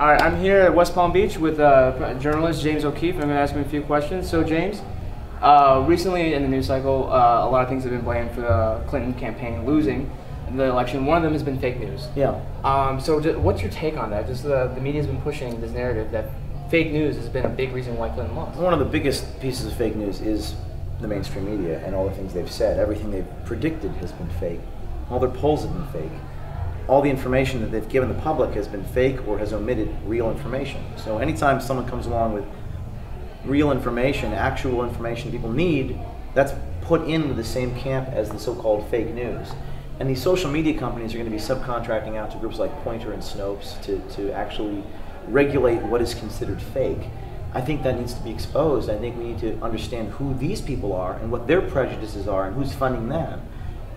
All right, I'm here at West Palm Beach with journalist James O'Keefe. I'm going to ask him a few questions. So, James, recently in the news cycle, a lot of things have been blamed for the Clinton campaign losing the election. One of them has been fake news. Yeah. What's your take on that? Just the media's been pushing this narrative that fake news has been a big reason why Clinton lost. One of the biggest pieces of fake news is the mainstream media and all the things they've said. Everything they've predicted has been fake. All their polls have been fake. All the information that they've given the public has been fake or has omitted real information. So anytime someone comes along with real information, actual information people need, that's put into the same camp as the so-called fake news. And these social media companies are going to be subcontracting out to groups like Pointer and Snopes to actually regulate what is considered fake. I think that needs to be exposed. I think we need to understand who these people are and what their prejudices are and who's funding them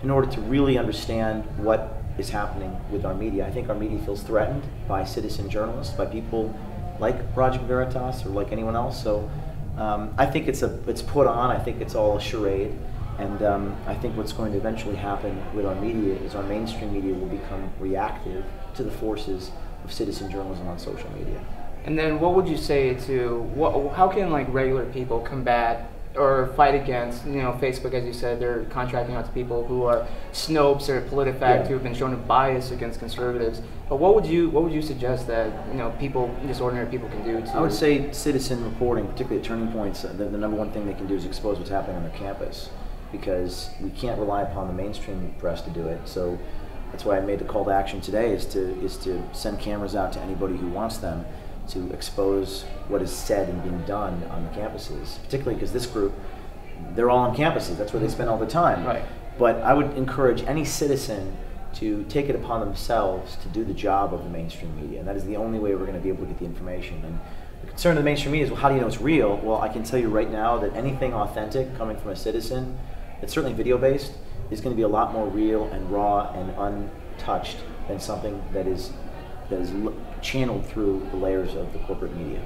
in order to really understand what is happening with our media. I think our media feels threatened by citizen journalists, by people like Project Veritas or like anyone else. So I think it's put on. I think it's all a charade. And I think what's going to eventually happen with our media is our mainstream media will become reactive to the forces of citizen journalism on social media. And then what would you say to, how can like regular people combat or fight against, Facebook, as you said, they're contracting out to people who are Snopes or PolitiFact who have been shown to bias against conservatives. But what would you suggest that people, just ordinary people, can do to? I would say citizen reporting, particularly at Turning Points, the number one thing they can do is expose what's happening on their campus, because we can't rely upon the mainstream press to do it. So that's why I made the call to action today is to send cameras out to anybody who wants them to expose what is said and being done on the campuses, particularly because this group, they're all on campuses. That's where they spend all the time. Right. But I would encourage any citizen to take it upon themselves to do the job of the mainstream media, and that is the only way we're going to be able to get the information. And the concern of the mainstream media is, well, how do you know it's real? Well, I can tell you right now that anything authentic coming from a citizen, that's certainly video-based, is going to be a lot more real and raw and untouched than something that is channeled through the layers of the corporate media.